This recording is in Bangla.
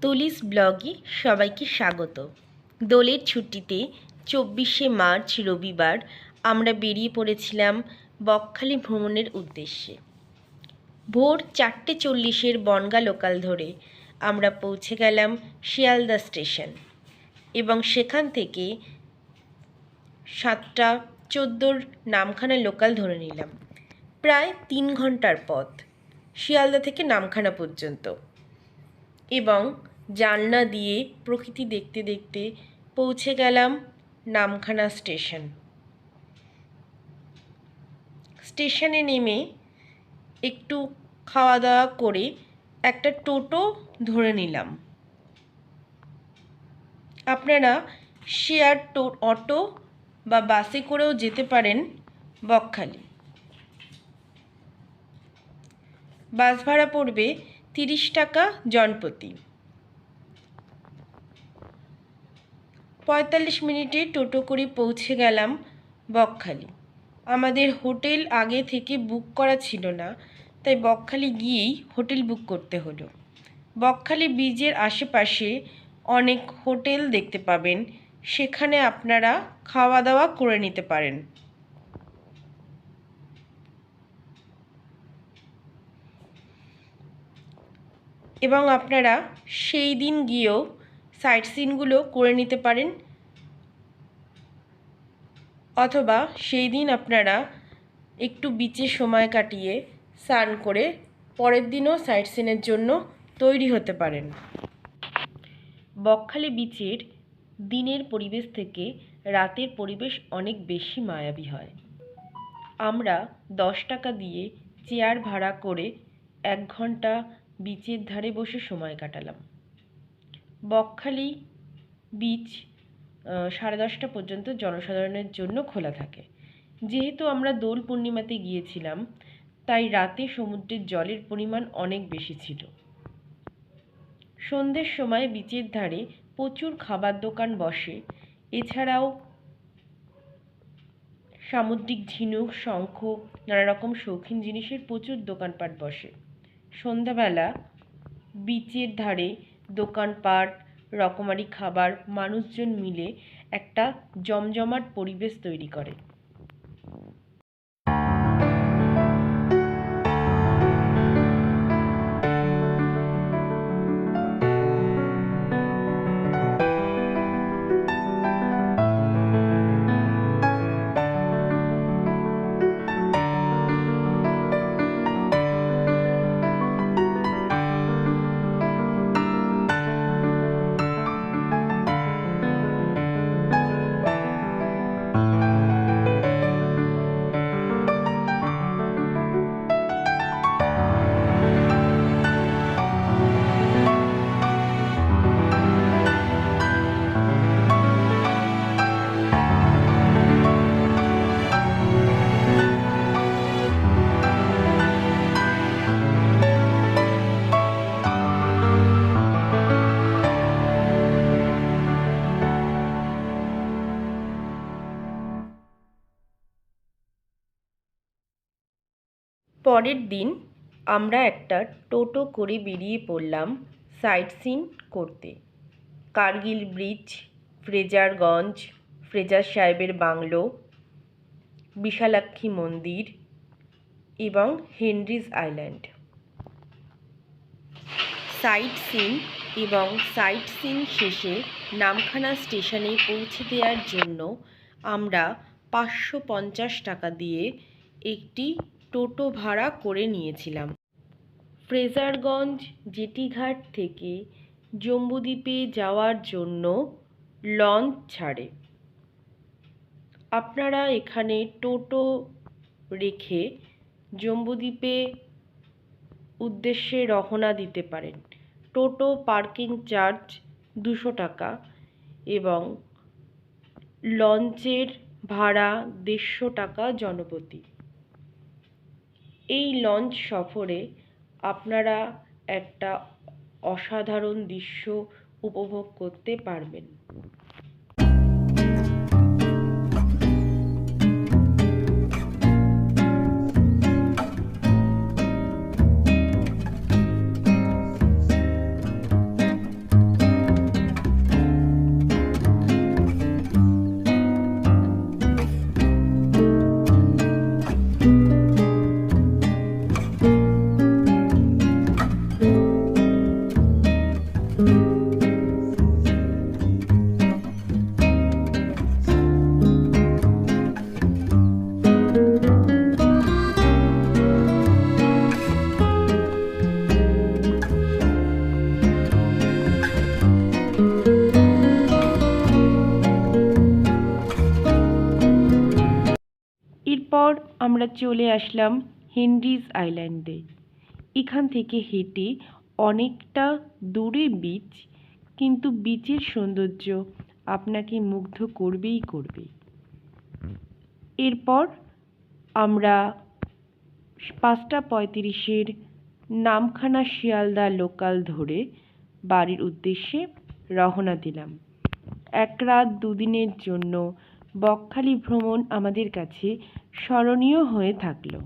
তুলিস ব্লগে সবাইকে স্বাগত। দোলের ছুটিতে 24শে মার্চ রবিবার আমরা বেরিয়ে পড়েছিলাম বকখালি ভ্রমণের উদ্দেশ্যে। ভোর 4:40 বনগাঁ লোকাল ধরে আমরা পৌঁছে গেলাম শিয়ালদা স্টেশন এবং সেখান থেকে 7:14 নামখানা লোকাল ধরে নিলাম। প্রায় 3 ঘন্টার পথ শিয়ালদা থেকে নামখানা পর্যন্ত, এবং জানলা দিয়ে প্রকৃতি দেখতে দেখতে পৌঁছে গেলাম নামখানা স্টেশন। স্টেশনে নেমে একটু খাওয়া দাওয়া করে একটা টোটো ধরে নিলাম। আপনারা শেয়ার অটো বা বাসে করেও যেতে পারেন বকখালি। বাস ভাড়া পড়বে 30 টাকা জনপ্রতি। 45 মিনিটে টোটো করে পৌঁছে গেলাম বকখালি। আমাদের হোটেল আগে থেকে বুক করা ছিল না, তাই বকখালি গিয়েই হোটেল বুক করতে হলো। বকখালি ব্রিজের আশেপাশে অনেক হোটেল দেখতে পাবেন, সেখানে আপনারা খাওয়া দাওয়া করে নিতে পারেন। এবং আপনারা সেই দিন গিয়েও সাইট সিনগুলো করে নিতে পারেন, অথবা সেই দিন আপনারা একটু বিচে সময় কাটিয়ে স্নান করে পরের দিনও সাইট সিনের জন্য তৈরি হতে পারেন। বকখালি বিচের দিনের পরিবেশ থেকে রাতের পরিবেশ অনেক বেশি মায়াবী হয়। আমরা 10 টাকা দিয়ে চেয়ার ভাড়া করে 1 ঘন্টা বিচের ধারে বসে সময় কাটালাম। বকখালি বিচ 10:30 পর্যন্ত জনসাধারণের জন্য খোলা থাকে। যেহেতু আমরা দোল পূর্ণিমাতে গিয়েছিলাম, তাই রাতে সমুদ্রের জলের পরিমাণ অনেক বেশি ছিল। সন্ধ্যের সময় বিচের ধারে প্রচুর খাবার দোকান বসে। এছাড়াও সামুদ্রিক ঝিনুক, শঙ্খ, নানা রকম শৌখিন জিনিসের প্রচুর দোকানপাট বসে। সন্ধ্যাবেলা বিচের ধারে দোকানপাট, রকমারি খাবার, মানুষজন মিলে একটা জমজমাট পরিবেশ তৈরি করে। পরের দিন আমরা একটা টোটো করে বেরিয়ে পড়লাম সাইট সিন করতে। কার্গিল ব্রিজ, ফ্রেজারগঞ্জ, ফ্রেজার সাহেবের বাংলো, বিশালাক্ষী মন্দির এবং হেনরিজ আইল্যান্ড। সাইট সিন এবং সাইট সিন শেষে নামখানা স্টেশনে পৌঁছে দেওয়ার জন্য আমরা 550 টাকা দিয়ে একটি টোটো ভাড়া করে নিয়েছিলাম। ফ্রেজারগঞ্জ জেটিঘাট থেকে জম্বুদ্বীপে যাওয়ার জন্য লঞ্চ ছাড়ে। আপনারা এখানে টোটো রেখে জম্বুদ্বীপে উদ্দেশ্যে রওনা দিতে পারেন। টোটো পার্কিং চার্জ 200 টাকা এবং লঞ্চের ভাড়া 150 টাকা জনপ্রতি। এই লঞ্চ সফরে আপনারা একটা অসাধারণ দৃশ্য উপভোগ করতে পারবেন। এরপর আমরা চলে আসলাম হেনরিজ আইল্যান্ডে। এখান থেকে হেঁটে অনেকটা দূরে বিচ, কিন্তু বিচের সৌন্দর্য আপনাকে মুগ্ধ করবেই করবে। এরপর আমরা 5:35 নামখানা শিয়ালদা লোকাল ধরে বাড়ির উদ্দেশ্যে রওনা দিলাম। 1 রাত 2 দিনের জন্য বকখালি ভ্রমণ আমাদের কাছে স্মরণীয় হয়ে থাকলো।